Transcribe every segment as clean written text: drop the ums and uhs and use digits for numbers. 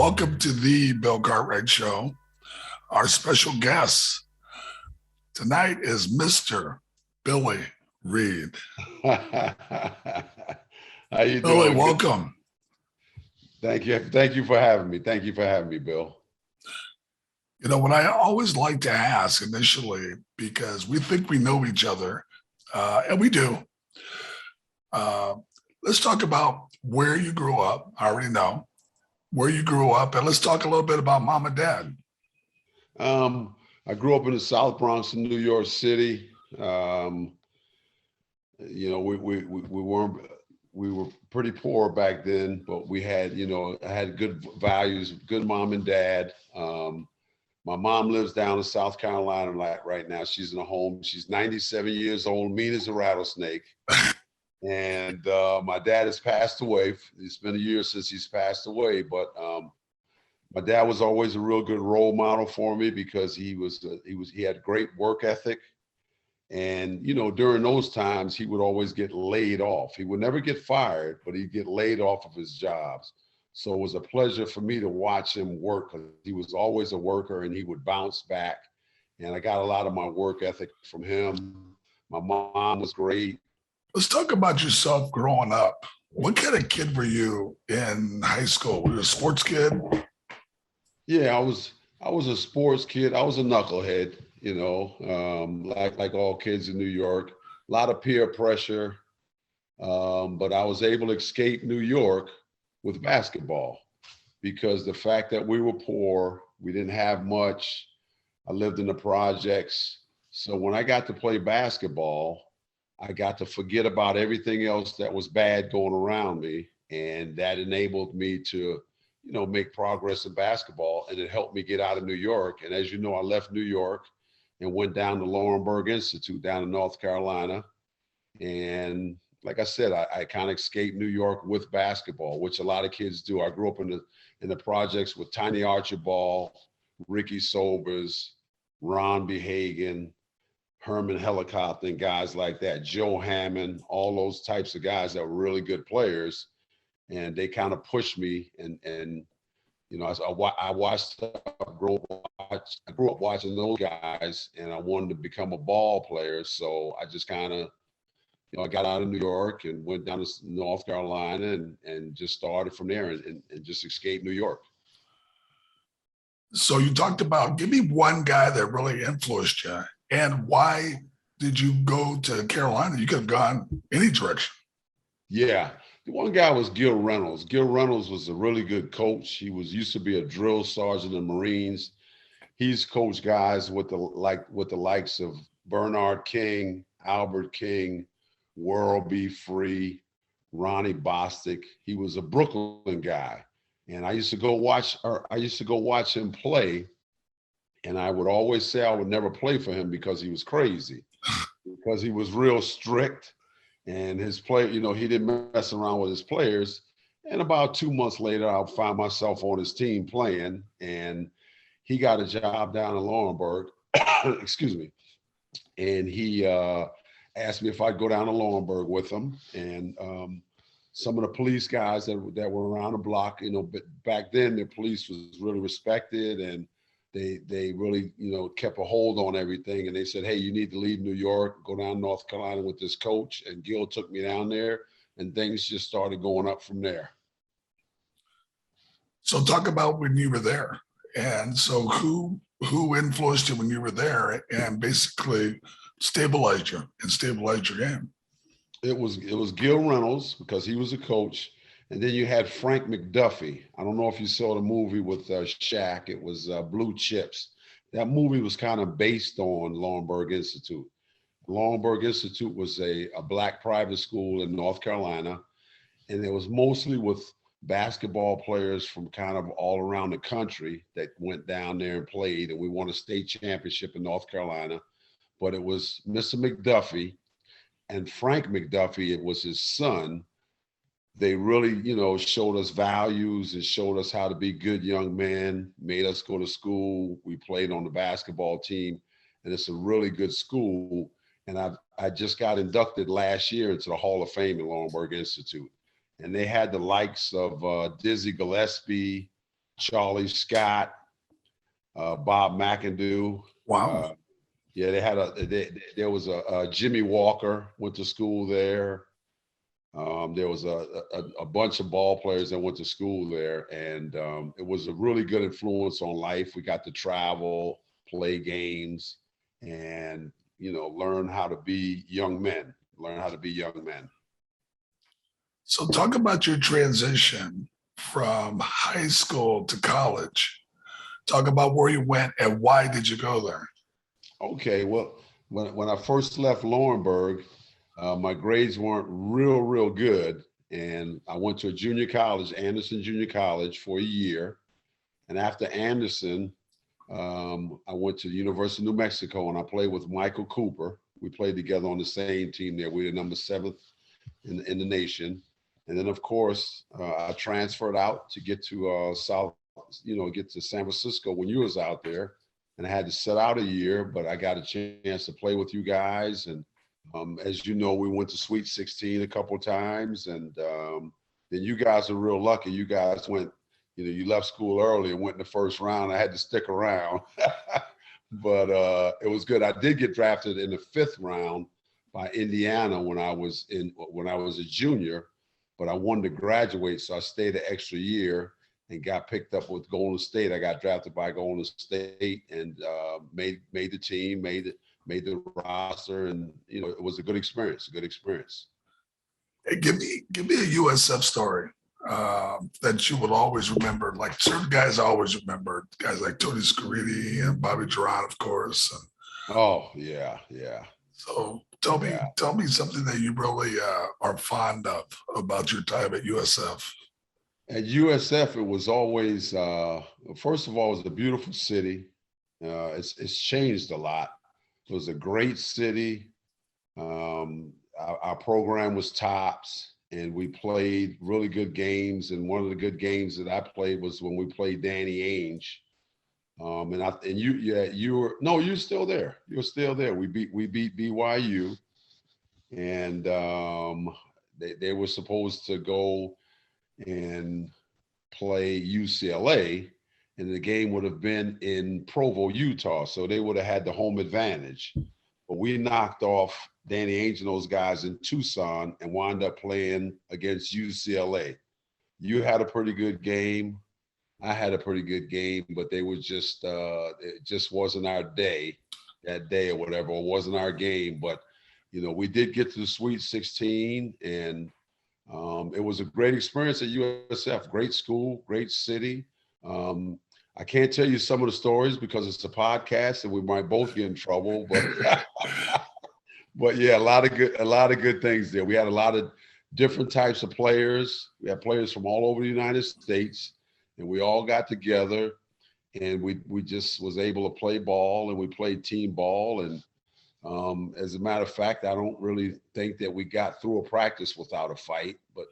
Welcome to the Bill Cartwright Show. Our special guest tonight is Mr. Billy Reid. How you Billy, doing? welcome. Thank you. Thank you for having me. Thank you for having me, Bill. You know, what I always like to ask initially, because we think we know each other, and we do. Let's talk about where you grew up. I already know where you grew up, and let's talk a little bit about mom and dad. I grew up in the South Bronx in New York City. You know, we were pretty poor back then, but we had, I had good values, good mom and dad. My mom lives down in South Carolina right now. She's in a home. She's 97 years old, mean as a rattlesnake. And my dad has passed away. It's been a year since he's passed away, but my dad was always a real good role model for me because he had great work ethic. And, during those times, he would always get laid off. He would never get fired, but he'd get laid off of his jobs. So it was a pleasure for me to watch him work because he was always a worker and he would bounce back. And I got a lot of my work ethic from him. My mom was great. Let's talk about yourself growing up. What kind of kid were you in high school? Were you a sports kid? Yeah, I was a sports kid. I was a knucklehead, like all kids in New York. A lot of peer pressure, but I was able to escape New York with basketball because the fact that we were poor, we didn't have much. I lived in the projects. So when I got to play basketball, I got to forget about everything else that was bad going around me. And that enabled me to, make progress in basketball. And it helped me get out of New York. And as you know, I left New York and went down to Laurinburg Institute down in North Carolina. And like I said, I kind of escaped New York with basketball, which a lot of kids do. I grew up in the projects with Tiny Archibald, Ricky Sobers, Ron Behagen, Herman Helicopter, and guys like that, Joe Hammond, all those types of guys that were really good players. And they kind of pushed me. And I grew up watching those guys, and I wanted to become a ball player. So I just kind of, I got out of New York and went down to North Carolina and just started from there and just escaped New York. So you talked about, give me one guy that really influenced you. And why did you go to Carolina? You could have gone any direction. Yeah. The one guy was Gil Reynolds. Gil Reynolds was a really good coach. He used to be a drill sergeant in the Marines. He's coached guys with the likes of Bernard King, Albert King, World Be Free, Ronnie Bostic. He was a Brooklyn guy. And I used to go watch him play. And I would always say I would never play for him because he was crazy, because he was real strict. And his play, he didn't mess around with his players. And about 2 months later, I'll find myself on his team playing. And he got a job down in Laurinburg, excuse me. And he asked me if I'd go down to Laurinburg with him. And some of the police guys that were around the block, but back then the police was really respected, and they really, kept a hold on everything. And they said, hey, you need to leave New York, go down to North Carolina with this coach. And Gil took me down there, and things just started going up from there. So talk about when you were there. And so who influenced you when you were there and basically stabilized you and stabilized your game? It was Gil Reynolds, because he was a coach. And then you had Frank McDuffie. I don't know if you saw the movie with Shaq. It was Blue Chips. That movie was kind of based on Laurinburg Institute. Laurinburg Institute was a black private school in North Carolina. And it was mostly with basketball players from kind of all around the country that went down there and played. And we won a state championship in North Carolina. But it was Mr. McDuffie and Frank McDuffie. It was his son. They really, showed us values and showed us how to be good young men, made us go to school. We played on the basketball team, and it's a really good school. And I just got inducted last year into the Hall of Fame at Laurinburg Institute. And they had the likes of Dizzy Gillespie, Charlie Scott, Bob McIndoe. Wow. Yeah, there was a Jimmy Walker went to school there. There was a bunch of ball players that went to school there, and it was a really good influence on life. We got to travel, play games, and learn how to be young men. Learn how to be young men. So talk about your transition from high school to college. Talk about where you went and why did you go there? Okay, well, when I first left Laurinburg, my grades weren't real good, and I went to a junior college, Anderson Junior College, for a year. And after Anderson, I went to the University of New Mexico, and I played with Michael Cooper. We played together on the same team there. We were number 7th in the nation. And then, of course, I transferred out to get to get to San Francisco when you was out there. And I had to sit out a year, but I got a chance to play with you guys. And as you know, we went to Sweet 16 a couple of times. And then you guys are real lucky. You guys went, you left school early and went in the first round. I had to stick around. But it was good. I did get drafted in the 5th round by Indiana when I was a junior, but I wanted to graduate, so I stayed an extra year and got picked up with Golden State. I got drafted by Golden State and made the team, made the roster, and it was a good experience. Hey, give me a USF story that you will always remember. Like certain guys I always remember, guys like Tony Scaridi and Bobby Duran, of course. Oh yeah. So tell me something that you really are fond of about your time at USF. At USF, it was always, first of all, it was a beautiful city. It's changed a lot. It was a great city. Our program was tops, and we played really good games. And one of the good games that I played was when we played Danny Ainge. You're still there. You're still there. We beat BYU, and they were supposed to go and play UCLA, and the game would have been in Provo, Utah. So they would have had the home advantage. But we knocked off Danny Ainge and those guys in Tucson and wound up playing against UCLA. You had a pretty good game. I had a pretty good game, but they were just it just wasn't our day that day or whatever. It wasn't our game. But we did get to the Sweet 16, and it was a great experience at USF. Great school, great city. I can't tell you some of the stories because it's a podcast and we might both get in trouble. But but yeah, a lot of good things there. We had a lot of different types of players. We had players from all over the United States, and we all got together, and we just was able to play ball, and we played team ball. And as a matter of fact, I don't really think that we got through a practice without a fight, but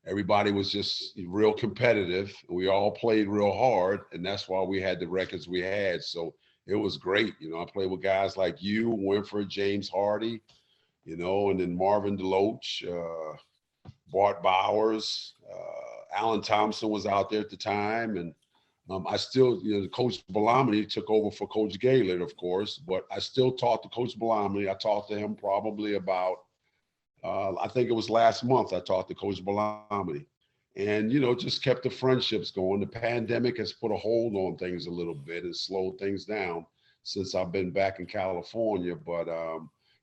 everybody was just real competitive. We all played real hard, and that's why we had the records we had. So it was great. I played with guys like you, Winford, James Hardy, and then Marvin DeLoach, Bart Bowers, Alan Thompson was out there at the time. And I still, Coach Bellamini took over for Coach Gaylord, of course, but I still talked to Coach Bellamini. I talked to him probably about, I think it was last month I talked to Coach Bellamini, and, just kept the friendships going. The pandemic has put a hold on things a little bit and slowed things down since I've been back in California, but,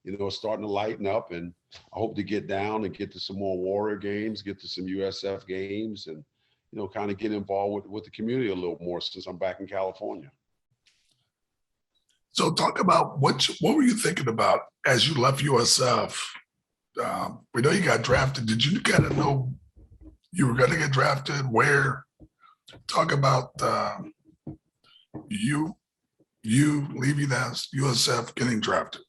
it's starting to lighten up, and I hope to get down and get to some more Warrior games, get to some USF games, and, kind of get involved with the community a little more since I'm back in California. So talk about what were you thinking about as you left USF? We know you got drafted. Did you kind of know you were going to get drafted? Where? Talk about you leaving as USF, getting drafted.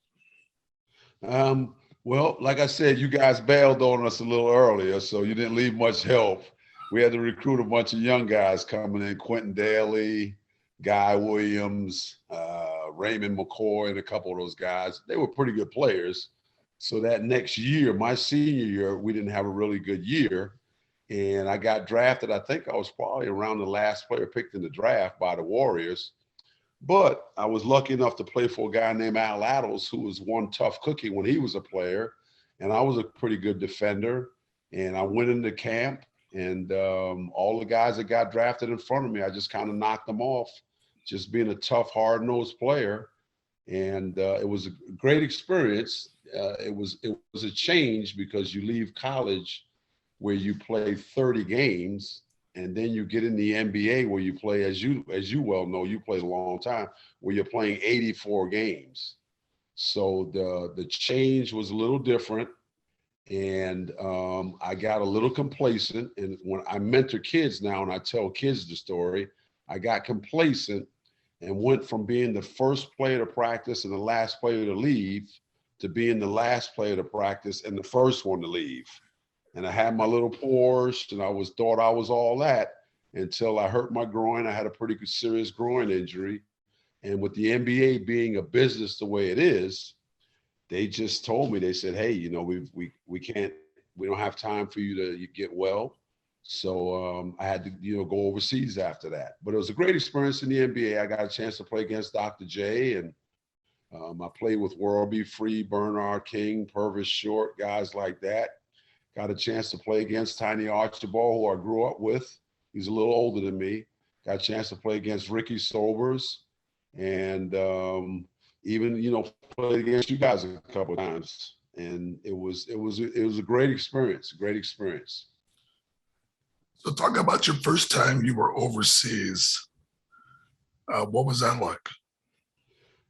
Well, like I said, you guys bailed on us a little earlier, so you didn't leave much help. We had to recruit a bunch of young guys coming in: Quentin Daly, Guy Williams, Raymond McCoy, and a couple of those guys. They were pretty good players. So that next year, my senior year, we didn't have a really good year. And I got drafted. I think I was probably around the last player picked in the draft by the Warriors. But I was lucky enough to play for a guy named Al Attles, who was one tough cookie when he was a player. And I was a pretty good defender. And I went into camp, and all the guys that got drafted in front of me, I just kind of knocked them off, just being a tough, hard-nosed player. And it was a great experience. It was a change because you leave college where you play 30 games, and then you get in the NBA where you play, as you well know, you played a long time, where you're playing 84 games. So the change was a little different, and I got a little complacent. And when I mentor kids now and I tell kids the story, I got complacent and went from being the first player to practice and the last player to leave to being the last player to practice and the first one to leave. And I had my little Porsche, and I thought I was all that until I hurt my groin. I had a pretty serious groin injury. And with the NBA being a business the way it is, they just told me, they said, hey, you know, we don't have time for you to get well. So I had to, you know, go overseas after that. But it was a great experience in the NBA. I got a chance to play against Dr. J, and I played with Worldby Free, Bernard King, Purvis Short, guys like that. Got a chance to play against Tiny Archibald, who I grew up with. He's a little older than me. Got a chance to play against Ricky Sobers, and even, you know, played against you guys a couple of times. And it was a great experience. Great experience. So talk about your first time you were overseas. What was that like?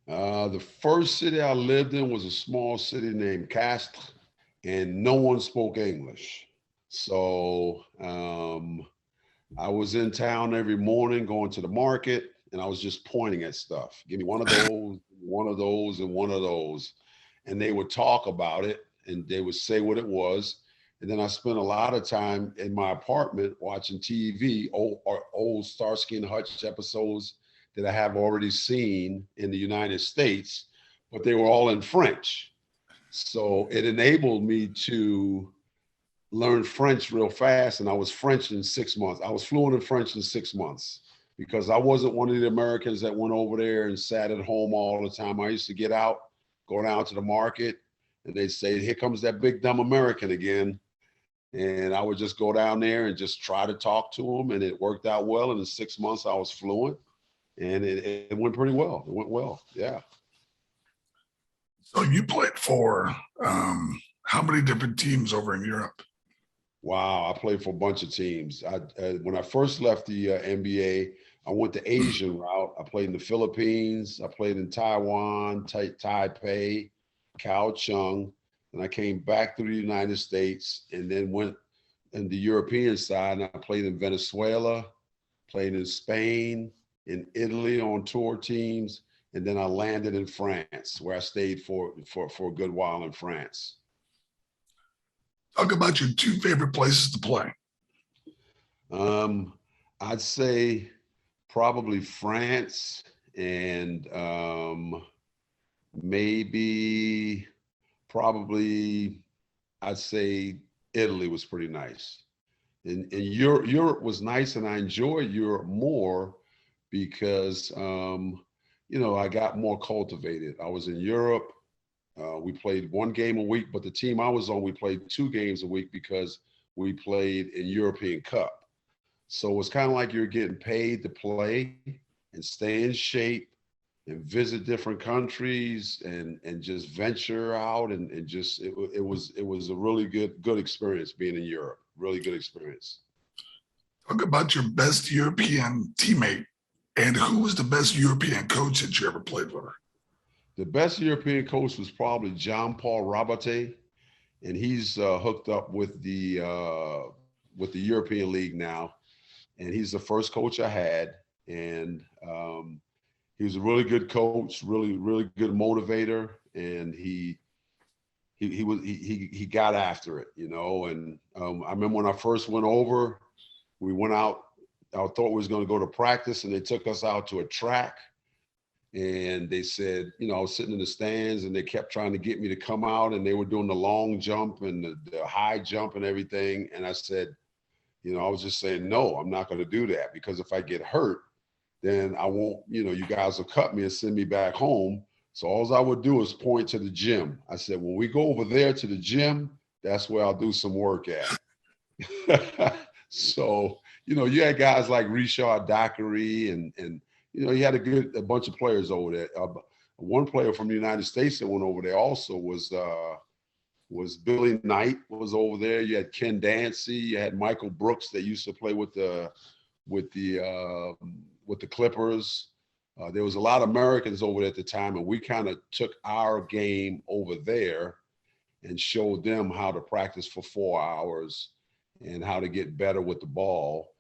The first city I lived in was a small city named Castres, and no one spoke English. So I was in town every morning going to the market, and I was just pointing at stuff. Give me one of those, one of those, and one of those. And they would talk about it, and they would say what it was. And then I spent a lot of time in my apartment watching TV, old Starsky and Hutch episodes that I have already seen in the United States, but they were all in French. So it enabled me to learn French real fast. And I was French in 6 months. I was fluent in French in 6 months because I wasn't one of the Americans that went over there and sat at home all the time. I used to get out, go down to the market, and they'd say, here comes that big dumb American again. And I would just go down there and just try to talk to them. And it worked out well. And in 6 months, I was fluent. And it went pretty well. It went well. Yeah. So you played for how many different teams over in Europe? Wow. I played for a bunch of teams. When I first left the NBA, I went the Asian route. I played in the Philippines. I played in Taiwan, Taipei, Kaohsiung. And I came back through the United States and then went in the European side. And I played in Venezuela, played in Spain, in Italy on tour teams. And then I landed in France, where I stayed for a good while in France. Talk about your two favorite places to play. I'd say probably France, and probably I'd say Italy was pretty nice. And Europe was nice, and I enjoyed Europe more because you know, I got more cultivated. I was in Europe. We played one game a week, but the team I was on, we played 2 games a week because we played in European Cup. So it's kind of like you're getting paid to play and stay in shape and visit different countries and just venture out and just it was a really good experience being in Europe. Really good experience. Talk about your best European teammate, and who was the best European coach that you ever played with? The best European coach was probably Jean-Paul Rabatte, and he's hooked up with the European League now, and he's the first coach I had, and he was a really good coach, really good motivator, and he got after it, you know. And I remember when I first went over, we went out. I thought we was going to go to practice, and they took us out to a track. And they said, you know, I was sitting in the stands, and they kept trying to get me to come out, and they were doing the long jump and the high jump and everything. And I said, I was just saying, no, I'm not going to do that, because if I get hurt, then I won't, you guys will cut me and send me back home. So all I would do is point to the gym. I said, when we go over there to the gym, that's where I'll do some work at. So, you had guys like Richard Dockery and you had a bunch of players over there. One player from the United States that went over there also was Billy Knight was over there. You had Ken Dancy. You had Michael Brooks that used to play with the Clippers. There was a lot of Americans over there at the time, and we kind of took our game over there and showed them how to practice for 4 hours and how to get better with the ball.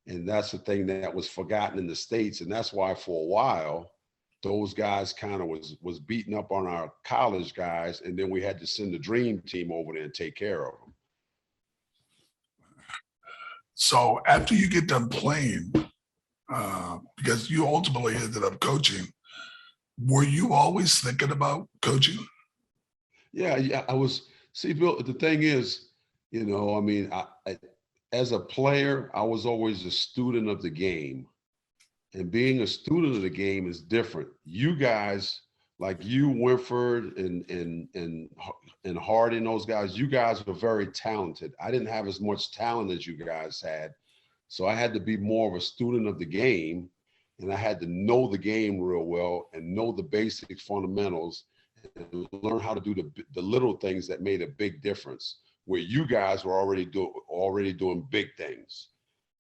And that's the thing that was forgotten in the States. And that's why for a while, those guys kind of was beating up on our college guys. And then we had to send the dream team over there and take care of them. So after you get done playing, because you ultimately ended up coaching, were you always thinking about coaching? Yeah, I was. See, Bill, the thing is, I as a player, I was always a student of the game. And being a student of the game is different. You guys, like you, Winford, and Harding, those guys, you guys were very talented. I didn't have as much talent as you guys had. So I had to be more of a student of the game, and I had to know the game real well and know the basic fundamentals and learn how to do the little things that made a big difference, where you guys were already doing big things.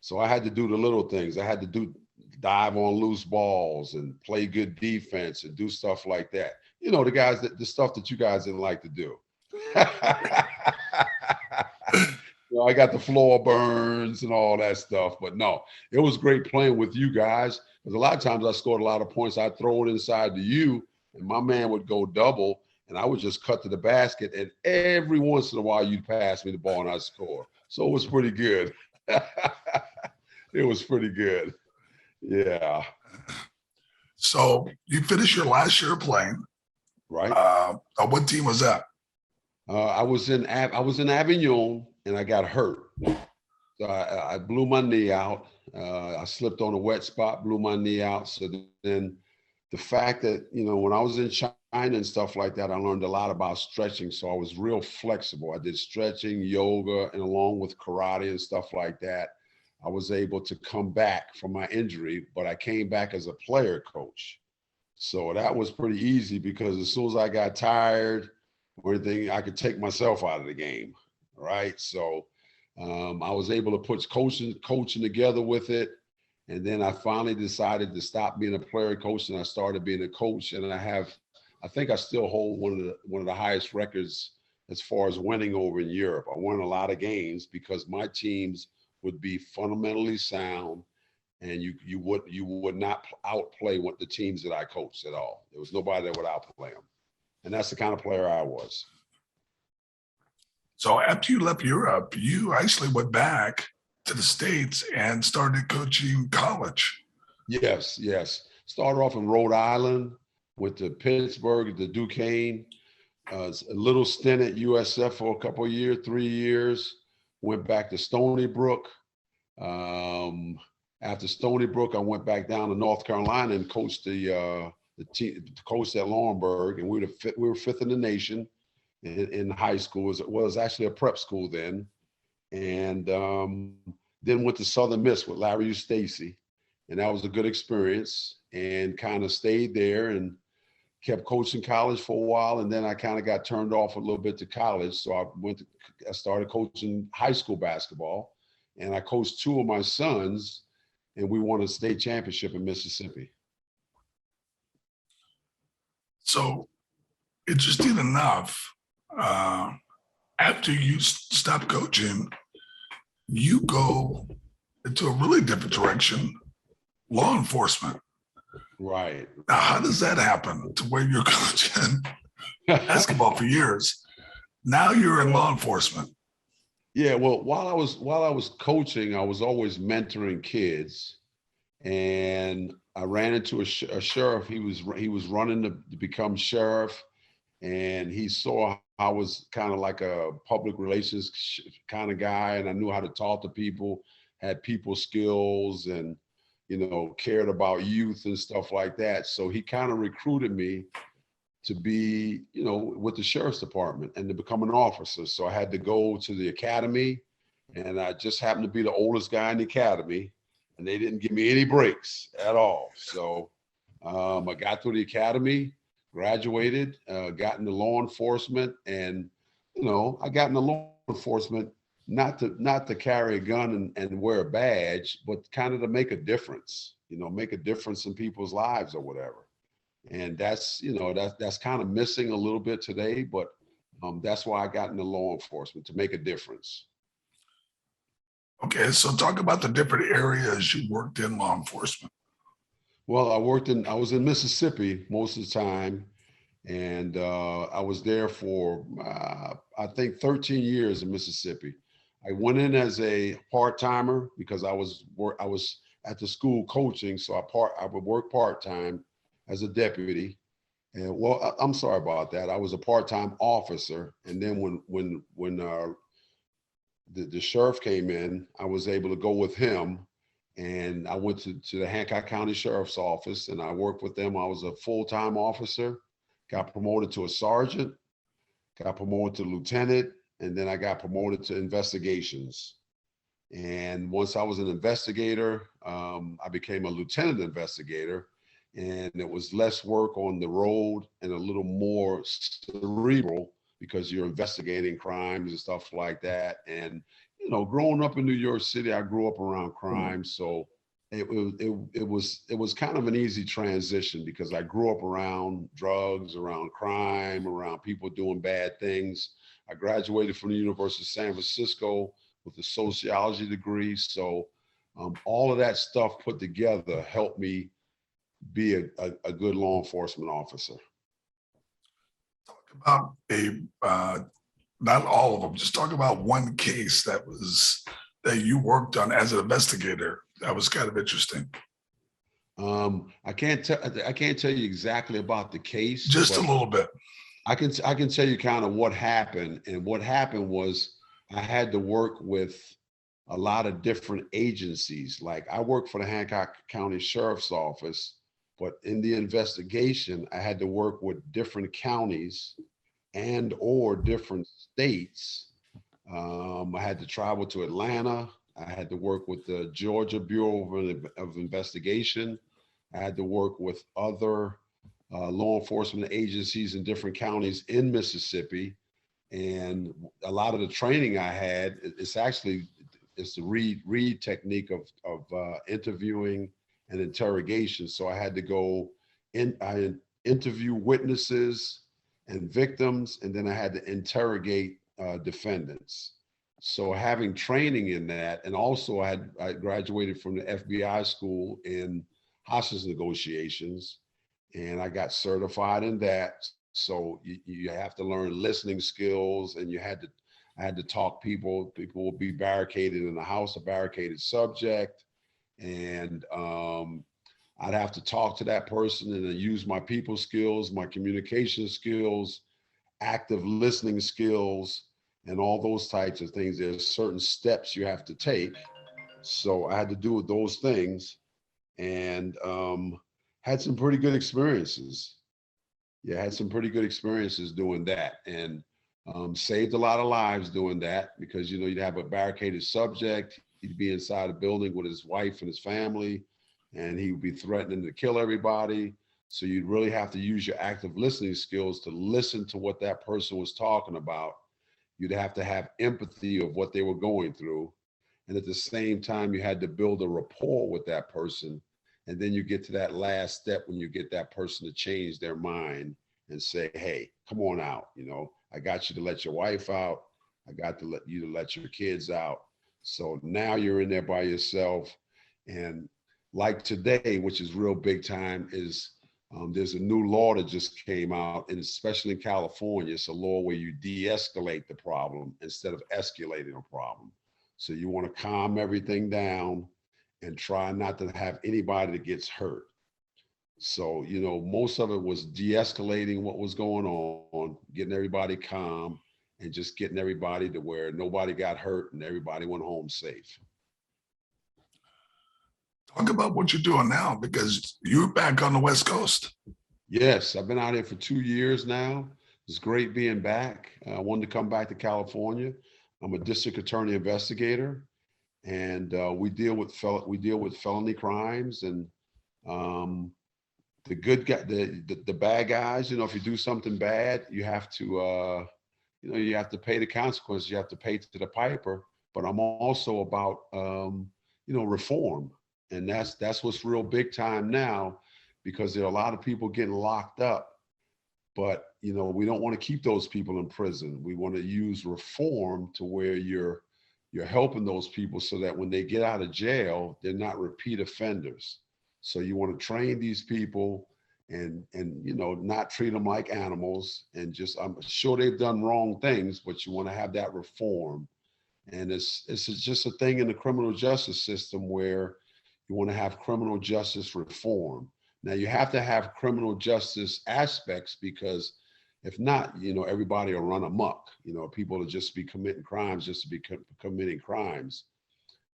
So I had to do the little things. I had to dive on loose balls and play good defense and do stuff like that. The guys the stuff that you guys didn't like to do. I got the floor burns and all that stuff, but no, it was great playing with you guys, because a lot of times I scored a lot of points. I'd throw it inside to you, and my man would go double, and I would just cut to the basket, and every once in a while you'd pass me the ball and I'd score. So it was pretty good. It was pretty good. Yeah. So you finished your last year playing. Right. What team was that? I was in Avignon, and I got hurt. So I blew my knee out. I slipped on a wet spot, blew my knee out. So then the fact that, when I was in China and stuff like that, I learned a lot about stretching. So I was real flexible. I did stretching, yoga, and along with karate and stuff like that, I was able to come back from my injury, but I came back as a player coach. So that was pretty easy, because as soon as I got tired or anything, I could take myself out of the game. Right. So I was able to put coaching together with it. And then I finally decided to stop being a player coach, and I started being a coach. And I think I still hold one of the highest records as far as winning over in Europe. I won a lot of games because my teams would be fundamentally sound, and you would not outplay what the teams that I coached at all. There was nobody that would outplay them. And that's the kind of player I was. So after you left Europe, you actually went back to the States and started coaching college. Yes. Started off in Rhode Island, went to Pittsburgh, to Duquesne, a little stint at USF for a couple of years, 3 years, went back to Stony Brook. After Stony Brook, I went back down to North Carolina and coached the team, coached at Laurinburg, and we were fifth in the nation in high school. It was actually a prep school then. And then went to Southern Miss with Larry Eustacy, and that was a good experience, and kind of stayed there and kept coaching college for a while. And then I kind of got turned off a little bit to college. So I started coaching high school basketball, and I coached 2 of my sons, and we won a state championship in Mississippi. So interesting enough, after you stop coaching, you go into a really different direction, law enforcement. Right. Now, how does that happen to where you're coaching basketball for years? Now you're in law enforcement. Yeah, well, while I was coaching, I was always mentoring kids, and I ran into a sheriff. He was running to become sheriff, and he saw I was kind of like a public relations kind of guy, and I knew how to talk to people, had people skills, and cared about youth and stuff like that. So he kind of recruited me to be, with the sheriff's department and to become an officer. So I had to go to the academy, and I just happened to be the oldest guy in the academy, and they didn't give me any breaks at all. So I got through the academy, graduated, got into law enforcement, and I got into law enforcement not to carry a gun and wear a badge, but kind of to make a difference, make a difference in people's lives or whatever. And that's kind of missing a little bit today, but that's why I got into law enforcement, to make a difference. Okay, so talk about the different areas you worked in law enforcement. Well, I was in Mississippi most of the time, and I was there for I think 13 years in Mississippi. I went in as a part-timer because I was at the school coaching, so I would work part-time as a deputy. And well, I'm sorry about that. I was a part-time officer, and then when the sheriff came in, I was able to go with him, and I went to the Hancock County Sheriff's Office, and I worked with them. I was a full-time officer, got promoted to a sergeant, got promoted to lieutenant, and then I got promoted to investigations. And once I was an investigator, I became a lieutenant investigator, and it was less work on the road and a little more cerebral because you're investigating crimes and stuff like that. And growing up in New York City, I grew up around crime, so it was kind of an easy transition because I grew up around drugs, around crime, around people doing bad things. I graduated from the University of San Francisco with a sociology degree, so all of that stuff put together helped me be a good law enforcement officer. Talk about not all of them, just talk about one case that you worked on as an investigator. That was kind of interesting. I can't tell you exactly about the case. Just a little bit. I can tell you kind of what happened. And what happened was I had to work with a lot of different agencies. Like I worked for the Hancock County Sheriff's Office, but in the investigation, I had to work with different counties and or different states. I had to travel to Atlanta. I had to work with the Georgia Bureau of Investigation. I had to work with other law enforcement agencies in different counties in Mississippi. And a lot of the training I had, it's the read technique of interviewing and interrogation. So I had to go I interview witnesses and victims, and then I had to interrogate defendants. So having training in that, and also I graduated from the FBI school in hostage negotiations, and I got certified in that. So you have to learn listening skills, and I had to talk people. People will be barricaded in the house, a barricaded subject, and I'd have to talk to that person and then use my people skills, my communication skills, active listening skills, and all those types of things. There's certain steps you have to take. So I had to do those things, and had some pretty good experiences. Yeah, had some pretty good experiences doing that, and saved a lot of lives doing that, because you'd have a barricaded subject. He'd be inside a building with his wife and his family, and he would be threatening to kill everybody. So you'd really have to use your active listening skills to listen to what that person was talking about. You'd have to have empathy of what they were going through. And at the same time, you had to build a rapport with that person. And then you get to that last step when you get that person to change their mind and say, hey, come on out. I got you to let your wife out. I got you to let your kids out. So now you're in there by yourself. And like today, which is real big time, is there's a new law that just came out, and especially in California, it's a law where you de-escalate the problem instead of escalating a problem. So you want to calm everything down and try not to have anybody that gets hurt. So, most of it was de-escalating what was going on, getting everybody calm, and just getting everybody to where nobody got hurt and everybody went home safe. Talk about what you're doing now, because you're back on the West Coast. Yes, I've been out here for 2 years now. It's great being back. I wanted to come back to California. I'm a district attorney investigator, and we deal with felony crimes, and the good guy, the bad guys. If you do something bad, you have to you have to pay the consequences. You have to pay to the piper. But I'm also about reform, and that's what's real big time now, because there are a lot of people getting locked up. But we don't want to keep those people in prison. We want to use reform to where you're helping those people so that when they get out of jail, they're not repeat offenders. So you want to train these people and not treat them like animals, and I'm sure they've done wrong things, but you want to have that reform. And it's just a thing in the criminal justice system where you want to have criminal justice reform. Now you have to have criminal justice aspects, because if not, everybody will run amok. People will just be committing crimes just to be committing crimes.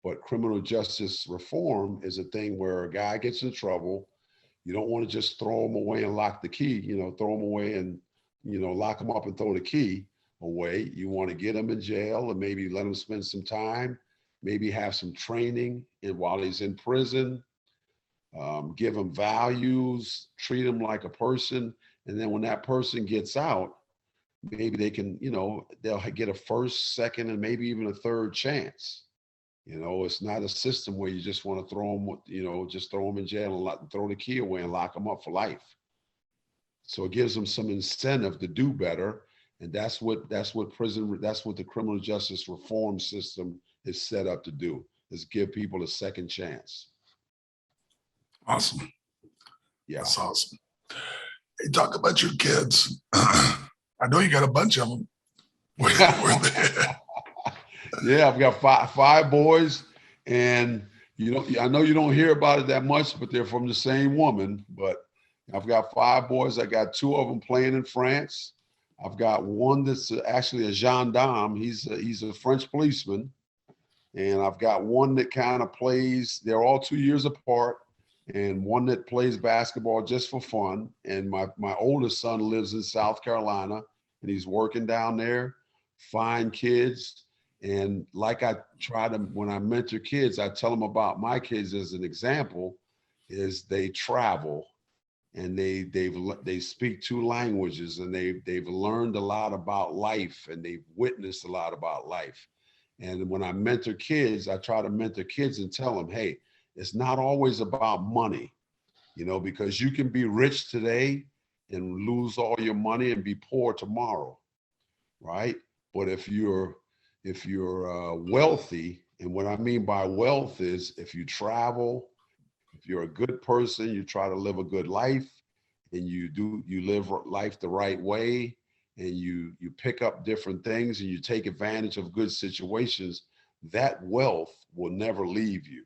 But criminal justice reform is a thing where a guy gets in trouble. You don't want to just throw him away and lock the key, throw him away and, lock him up and throw the key away. You want to get him in jail and maybe let him spend some time, maybe have some training while he's in prison, give him values, treat him like a person. And then when that person gets out, maybe they can, they'll get a first, second, and maybe even a third chance. It's not a system where you just want to throw them, just throw them in jail and throw the key away and lock them up for life. So it gives them some incentive to do better. And that's what the criminal justice reform system is set up to do, is give people a second chance. Awesome. Yeah. That's awesome. Hey, talk about your kids. I know you got a bunch of them. Yeah, I've got five boys, and I know you don't hear about it that much, but they're from the same woman. But I've got 5 boys. I got 2 of them playing in France. I've got one that's actually a gendarme. He's a French policeman, and I've got one that kind of plays. They're all 2 years apart, and one that plays basketball just for fun. And my oldest son lives in South Carolina, and he's working down there. Fine kids. And like I try to, when I mentor kids, I tell them about my kids as an example, is they travel, and they speak 2 languages, and they've learned a lot about life, and they've witnessed a lot about life. And when I mentor kids, I try to mentor kids and tell them, hey, it's not always about money, because you can be rich today and lose all your money and be poor tomorrow, right? But if you're wealthy, and what I mean by wealth is if you travel, if you're a good person, you try to live a good life, and you live life the right way, and you pick up different things, and you take advantage of good situations, that wealth will never leave you.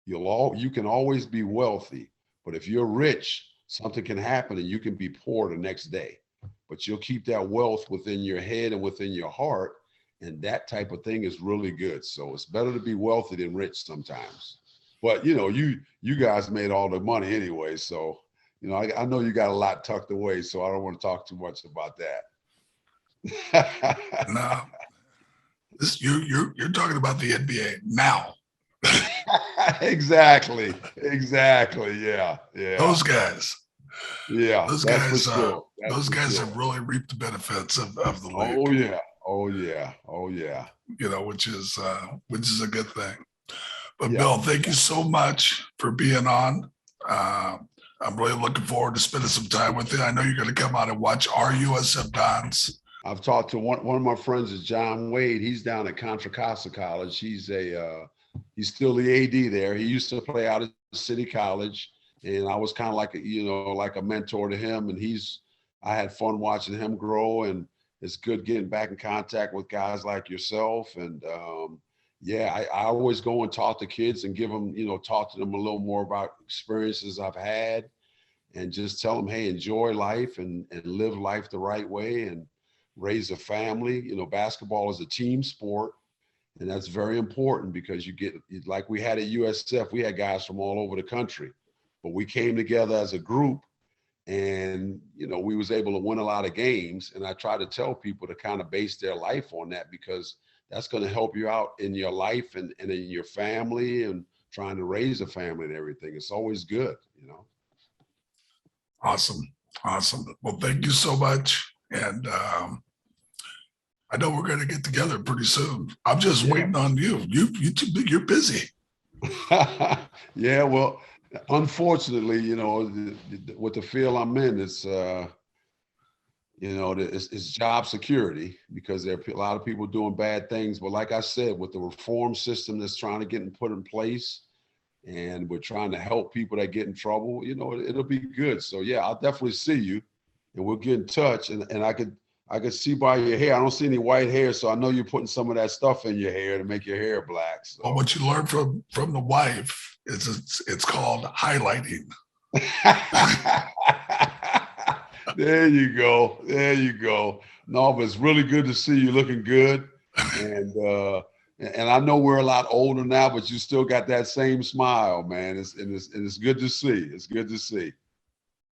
You can always be wealthy, but if you're rich, something can happen and you can be poor the next day. But you'll keep that wealth within your head and within your heart. And that type of thing is really good. So it's better to be wealthy than rich sometimes. But you guys made all the money anyway. So, I know you got a lot tucked away, so I don't want to talk too much about that. No, you're talking about the NBA now. Exactly. Yeah. Those guys. Yeah. Those guys. Those guys have really reaped the benefits of the league. Oh yeah. Which is a good thing. But Yeah. Bill, thank you so much for being on. I'm really looking forward to spending some time with you. I know you're going to come out and watch our USF Dons. I've talked to one of my friends is John Wade. He's down at Contra Costa College. He's still the AD there. He used to play out at City College, and I was kind of like a mentor to him. And I had fun watching him grow, and it's good getting back in contact with guys like yourself. And I always go and talk to kids and give them, talk to them a little more about experiences I've had. and just tell them, hey, enjoy life and live life the right way and raise a family. You know, basketball is a team sport, and that's very important because you get, like we had at USF, we had guys from all over the country, but we came together as a group, and, you know, we was able to win a lot of games. And I try to tell people to kind of base their life on that, because that's going to help you out in your life and in your family and trying to raise a family and everything. It's always good, you know. Awesome. Awesome. Well, thank you so much. And I know we're going to get together pretty soon. I'm just waiting on you. You're busy. Yeah, well, unfortunately, you know, with the field I'm in, it's you know, it's job security, because there are a lot of people doing bad things. But like I said, with the reform system that's trying to get put in place, and we're trying to help people that get in trouble, you know, it'll be good. So yeah, I'll definitely see you, and we'll get in touch. And I could see by your hair, I don't see any white hair, so I know you're putting some of that stuff in your hair to make your hair black. So. Well, what you learn from the wife is it's called highlighting. There you go. There you go. No, but it's really good to see you looking good. And I know we're a lot older now, but you still got that same smile, man. It's good to see. It's good to see.